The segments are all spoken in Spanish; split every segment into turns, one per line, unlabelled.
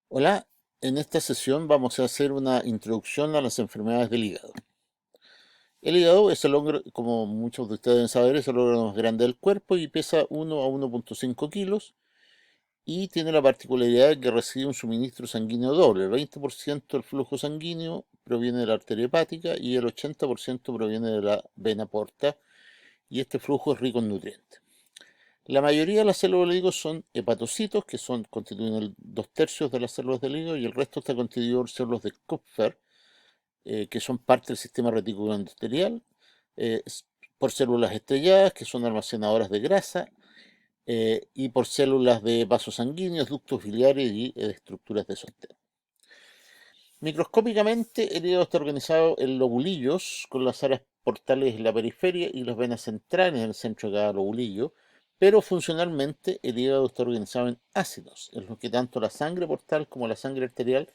Hola, en esta sesión vamos a hacer una introducción a las enfermedades del hígado. El hígado es el órgano, como muchos de ustedes deben saber, es el órgano más grande del cuerpo y pesa 1 a 1,5 kilos y tiene la particularidad de que recibe un suministro sanguíneo doble. El 20% del flujo sanguíneo proviene de la arteria hepática y el 80% proviene de la vena porta y este flujo es rico en nutrientes. La mayoría de las células del hígado son hepatocitos, que constituyen 2/3 de las células del hígado, y el resto está constituido por células de Kupffer, que son parte del sistema retículo endotelial, eh, por células estrelladas, que son almacenadoras de grasa, y por células de vasos sanguíneos, ductos biliares y de estructuras de sostén. Microscópicamente, el hígado está organizado en lobulillos, con las áreas portales en la periferia y las venas centrales en el centro de cada lobulillo, pero funcionalmente el hígado está organizado en ácidos, en los que tanto la sangre portal como la sangre arterial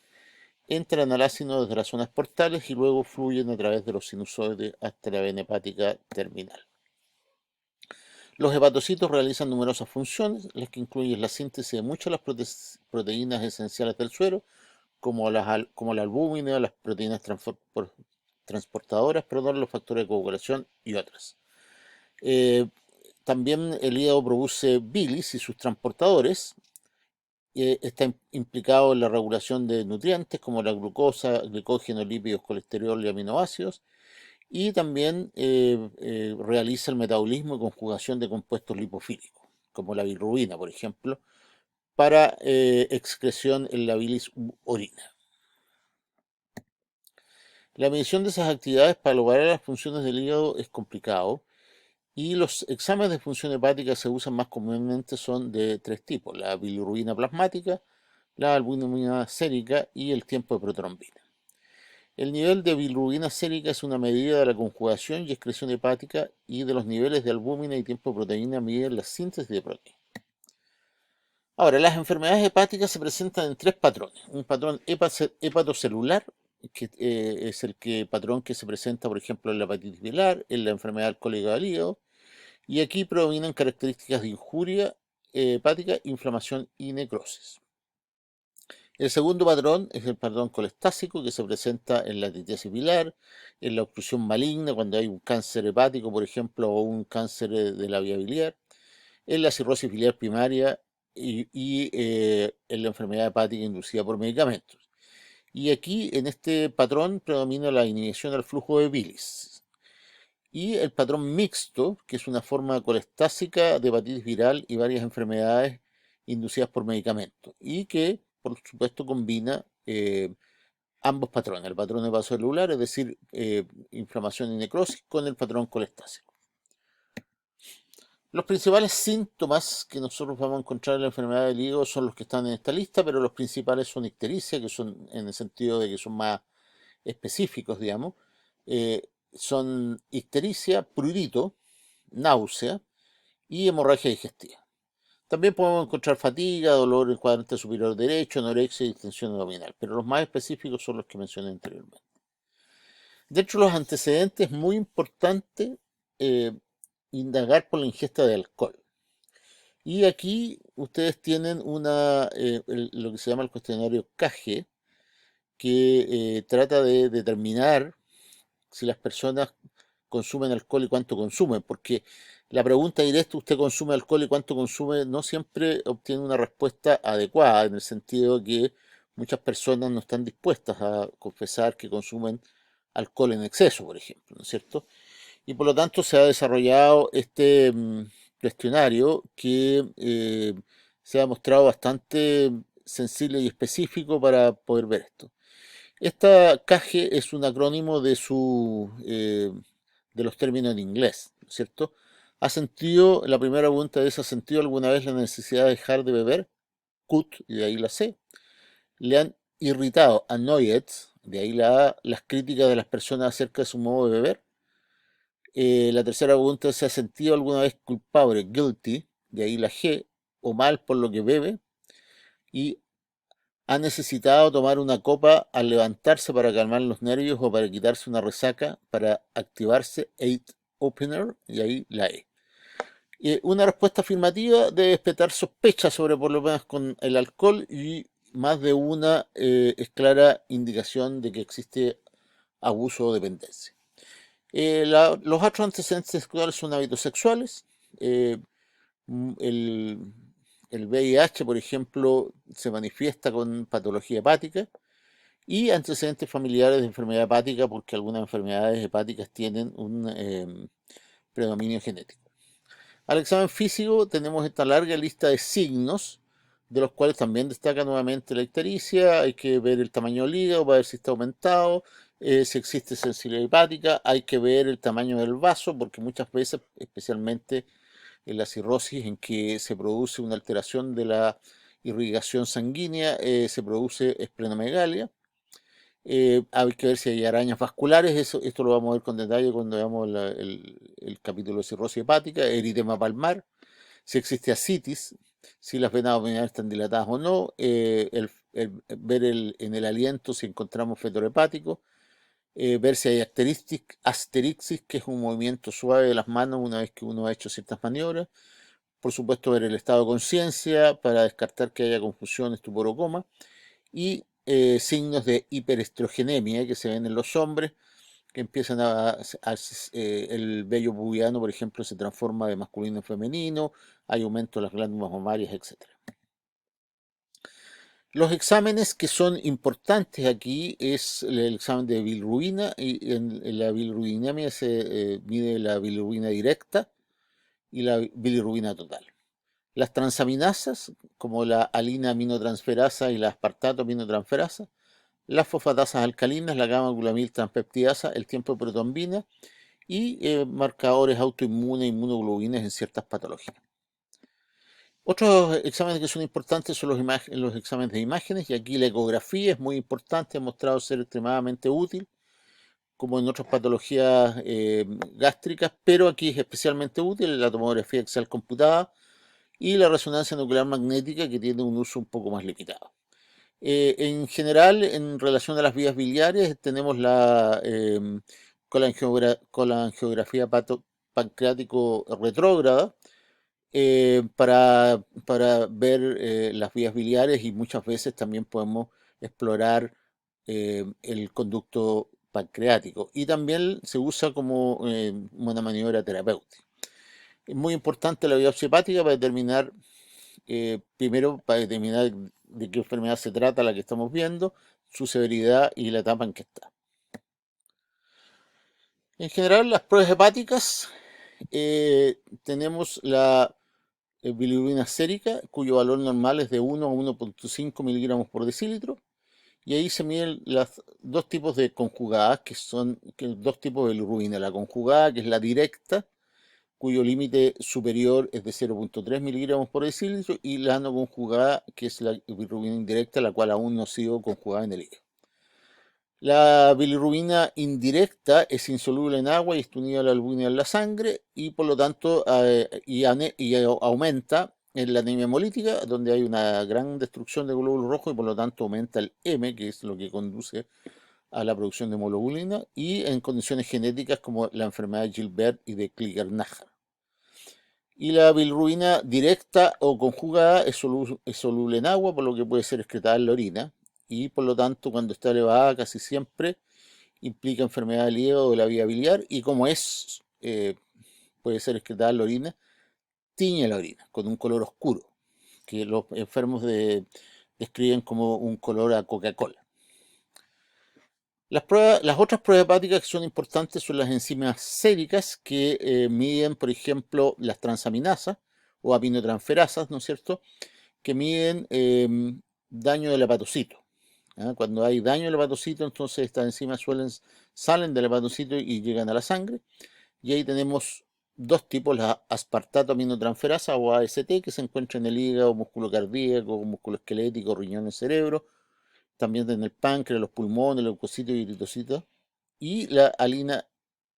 entran al ácido desde las zonas portales y luego fluyen a través de los sinusoides hasta la vena hepática terminal. Los hepatocitos realizan numerosas funciones, las que incluyen la síntesis de muchas de las proteínas esenciales del suero, como la albúmina, las proteínas transportadoras, perdón, los factores de coagulación y otras. Eh, También el hígado produce bilis y sus transportadores. Está implicado en la regulación de nutrientes como la glucosa, glicógeno, lípidos, colesterol y aminoácidos. Y también realiza el metabolismo y conjugación de compuestos lipofílicos, como la bilirrubina, por ejemplo, para excreción en la bilis u orina. La medición de esas actividades para lograr las funciones del hígado es complicado y los exámenes de función hepática se usan más comúnmente son de tres tipos: la bilirrubina plasmática, la albúmina sérica y el tiempo de protrombina. El nivel de bilirrubina sérica es una medida de la conjugación y excreción hepática, y de los niveles de albúmina y tiempo de proteína miden la síntesis de proteína. Ahora, las enfermedades hepáticas se presentan en tres patrones. Un patrón hepatocelular, que es patrón que se presenta, por ejemplo, en la hepatitis bilar, en la enfermedad alcohólica del hígado, y aquí predominan características de injuria hepática, inflamación y necrosis. El segundo patrón es el patrón colestásico, que se presenta en la litiasis bilar, en la obstrucción maligna, cuando hay un cáncer hepático, por ejemplo, o un cáncer de la vía biliar, en la cirrosis biliar primaria y en la enfermedad hepática inducida por medicamentos. Y aquí, en este patrón, predomina la inhibición del flujo de bilis. Y el patrón mixto, que es una forma colestásica de hepatitis viral y varias enfermedades inducidas por medicamentos, y que, por supuesto, combina ambos patrones: el patrón hepatocelular, es decir, inflamación y necrosis, con el patrón colestásico. Los principales síntomas que nosotros vamos a encontrar en la enfermedad del hígado son los que están en esta lista, pero los principales son ictericia, que son en el sentido de que son más específicos, digamos. Son ictericia, prurito, náusea y hemorragia digestiva. También podemos encontrar fatiga, dolor en el cuadrante superior derecho, anorexia y distensión abdominal, pero los más específicos son los que mencioné anteriormente. Dentro de los antecedentes, es muy importante eh, indagar por la ingesta de alcohol. Y aquí ustedes tienen lo que se llama el cuestionario CAGE, que trata de determinar si las personas consumen alcohol y cuánto consumen, porque la pregunta directa, ¿usted consume alcohol y cuánto consume?, no siempre obtiene una respuesta adecuada, en el sentido de que muchas personas no están dispuestas a confesar que consumen alcohol en exceso, por ejemplo, ¿no es cierto? Y por lo tanto se ha desarrollado este cuestionario que se ha mostrado bastante sensible y específico para poder ver esto. Esta CAGE es un acrónimo de los términos en inglés, ¿no es cierto? La primera pregunta es: ¿ha sentido alguna vez la necesidad de dejar de beber? CUT, y de ahí la C. ¿Le han irritado? Annoyed, de ahí la A, las críticas de las personas acerca de su modo de beber. La tercera pregunta es: ¿se ha sentido alguna vez culpable? Guilty, de ahí la G, o mal por lo que bebe. Y ¿ha necesitado tomar una copa al levantarse para calmar los nervios o para quitarse una resaca, para activarse? Eight opener, y ahí la E. Una respuesta afirmativa debe despertar sospechas sobre problemas con el alcohol, y más de una es clara indicación de que existe abuso o dependencia. Los otros antecedentes sexuales son hábitos sexuales. eh, mm, el, el VIH, por ejemplo, se manifiesta con patología hepática y antecedentes familiares de enfermedad hepática porque algunas enfermedades hepáticas tienen un predominio genético. Al examen físico tenemos esta larga lista de signos, de los cuales también destaca nuevamente la ictericia. Hay que ver el tamaño del hígado para ver si está aumentado, si existe sensibilidad hepática, hay que ver el tamaño del vaso, porque muchas veces, especialmente en la cirrosis, en que se produce una alteración de la irrigación sanguínea, se produce esplenomegalia. Hay que ver si hay arañas vasculares, esto lo vamos a ver con detalle cuando veamos el capítulo de cirrosis hepática, eritema palmar, si existe ascitis, si las venas abdominales están dilatadas o no, ver en el aliento si encontramos fetor hepático, ver si hay asterixis, que es un movimiento suave de las manos una vez que uno ha hecho ciertas maniobras, por supuesto ver el estado de conciencia para descartar que haya confusión, estupor o coma, y signos de hiperestrogenemia que se ven en los hombres, que empiezan el vello pubiano, por ejemplo, se transforma de masculino a femenino, hay aumento de las glándulas mamarias, etc. Los exámenes que son importantes aquí es el examen de bilirrubina, y en la bilirrubinemia se mide la bilirrubina directa y la bilirrubina total. Las transaminasas, como la alina aminotransferasa y la aspartato aminotransferasa, las fosfatasas alcalinas, la gamma-glutamil transpeptidasa, el tiempo de protrombina y marcadores autoinmunes, inmunoglobulinas en ciertas patologías. Otros exámenes que son importantes son los exámenes de imágenes, y aquí la ecografía es muy importante, ha mostrado ser extremadamente útil, como en otras patologías gástricas, pero aquí es especialmente útil la tomografía axial computada y la resonancia nuclear magnética, que tiene un uso un poco más limitado. En general, en relación a las vías biliares, tenemos la colangiografía pancreático retrógrada para ver las vías biliares, y muchas veces también podemos explorar el conducto pancreático. Y también se usa como una maniobra terapéutica. Es muy importante la biopsia hepática para determinar primero para determinar de qué enfermedad se trata la que estamos viendo, su severidad y la etapa en que está. En general, las pruebas hepáticas, tenemos la bilirrubina sérica, cuyo valor normal es de 1 a 1,5 miligramos por decilitro, y ahí se miden los dos tipos de conjugadas, dos tipos de bilirrubina, la conjugada, que es la directa, cuyo límite superior es de 0,3 miligramos por decilitro, y la no conjugada, que es la bilirrubina indirecta, la cual aún no ha sido conjugada en el hígado. La bilirrubina indirecta es insoluble en agua y está unida a la albúmina en la sangre, y por lo tanto aumenta en la anemia hemolítica, donde hay una gran destrucción de glóbulos rojos, y por lo tanto aumenta el M, que es lo que conduce a la producción de hemoglobina, y en condiciones genéticas como la enfermedad de Gilbert y de Klinger-Najar. Y la bilirrubina directa o conjugada es soluble en agua, por lo que puede ser excretada en la orina, y por lo tanto cuando está elevada casi siempre implica enfermedad del hígado o de la vía biliar, y como puede ser excretada en la orina, tiñe la orina con un color oscuro, que los enfermos describen como un color a Coca-Cola. Las otras pruebas hepáticas que son importantes son las enzimas séricas, que miden, por ejemplo, las transaminasas o aminotransferasas, ¿no es cierto?, que miden daño del hepatocito. Cuando hay daño del hepatocito, entonces estas enzimas salen del hepatocito y llegan a la sangre. Y ahí tenemos dos tipos, la aspartato aminotransferasa o AST, que se encuentra en el hígado, músculo cardíaco, músculo esquelético, riñones, cerebro, también en el páncreas, los pulmones, los leucocitos y eritrocitos, y la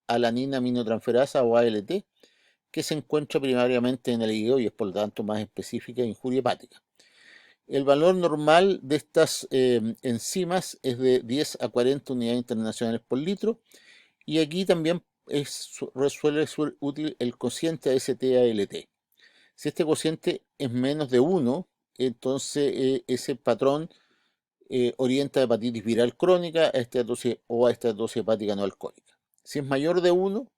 alanina aminotransferasa o ALT, que se encuentra primariamente en el hígado y es por lo tanto más específica de injuria hepática. El valor normal de estas enzimas es de 10 a 40 unidades internacionales por litro, y aquí también suele ser útil el cociente AST-ALT. Si este cociente es menos de 1, entonces ese patrón orienta a hepatitis viral crónica o a esteatosis hepática no alcohólica. Si es mayor de 1,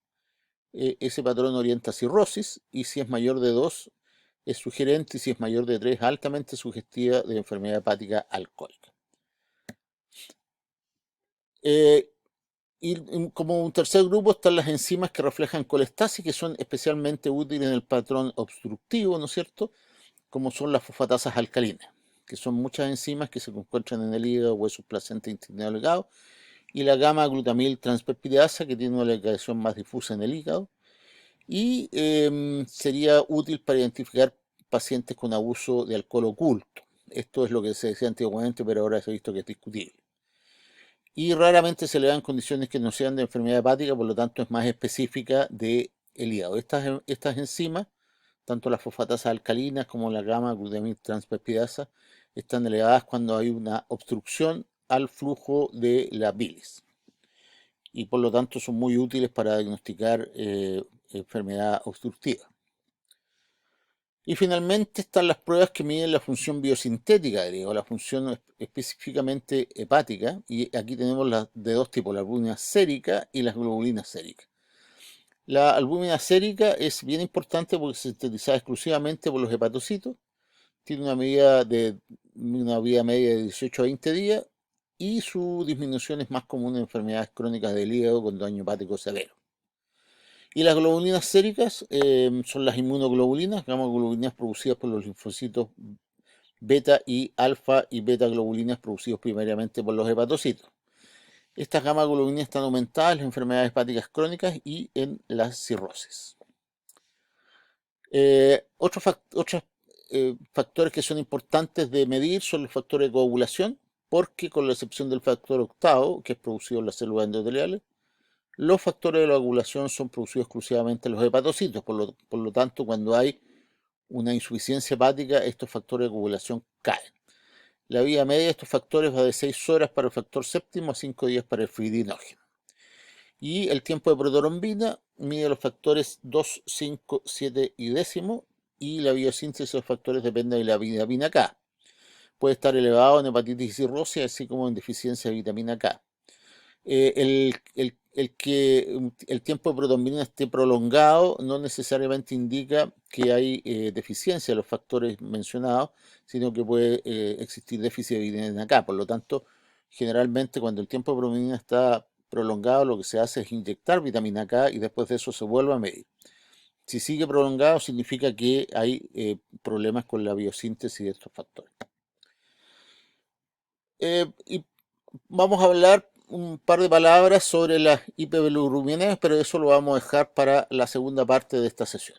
ese patrón orienta a cirrosis, y si es mayor de 2, es sugerente, y si es mayor de 3, altamente sugestiva de enfermedad hepática alcohólica. Y como un tercer grupo están las enzimas que reflejan colestasis, que son especialmente útiles en el patrón obstructivo, ¿no es cierto? Como son las fosfatasas alcalinas, que son muchas enzimas que se encuentran en el hígado, huesos, placenta, intestino delgado, y la gamma-glutamil transpeptidasa, que tiene una localización más difusa en el hígado, y sería útil para identificar pacientes con abuso de alcohol oculto. Esto es lo que se decía antiguamente, pero ahora se ha visto que es discutible. Y raramente se le dan condiciones que no sean de enfermedad hepática, por lo tanto es más específica del hígado. Estas enzimas, tanto las fosfatasas alcalinas como la gamma-glutamil transpeptidasa, están elevadas cuando hay una obstrucción al flujo de la bilis, y por lo tanto son muy útiles para diagnosticar enfermedad obstructiva. Y finalmente están las pruebas que miden la función biosintética del hígado, la función específicamente hepática, y aquí tenemos las de dos tipos, la albúmina sérica y las globulinas séricas. La albúmina sérica es bien importante porque es sintetizada exclusivamente por los hepatocitos, tiene una vida media de 18 a 20 días, y su disminución es más común en enfermedades crónicas del hígado con daño hepático severo. Y las globulinas séricas son las inmunoglobulinas, gamma-globulinas producidas por los linfocitos beta y alfa y beta globulinas producidos primariamente por los hepatocitos. Estas gamma-globulinas están aumentadas en las enfermedades hepáticas crónicas y en las cirrosis. Otros factores que son importantes de medir son los factores de coagulación, porque con la excepción del factor octavo, que es producido en las células endoteliales, los factores de la coagulación son producidos exclusivamente en los hepatocitos. Por lo tanto, cuando hay una insuficiencia hepática, estos factores de coagulación caen. La vida media de estos factores va de 6 horas para el factor séptimo a 5 días para el fibrinógeno. Y el tiempo de protorombina mide los factores 2, 5, 7 y décimo, y la biosíntesis de los factores depende de la vitamina K. Puede estar elevado en hepatitis y cirrosis, así como en deficiencia de vitamina K. Que el tiempo de protrombina esté prolongado no necesariamente indica que hay deficiencia de los factores mencionados, sino que puede existir déficit de vitamina K. Por lo tanto, generalmente cuando el tiempo de protrombina está prolongado, lo que se hace es inyectar vitamina K y después de eso se vuelve a medir. Si sigue prolongado, significa que hay problemas con la biosíntesis de estos factores. Y vamos a hablar un par de palabras sobre las hiperbilirubinemia, pero eso lo vamos a dejar para la segunda parte de esta sesión.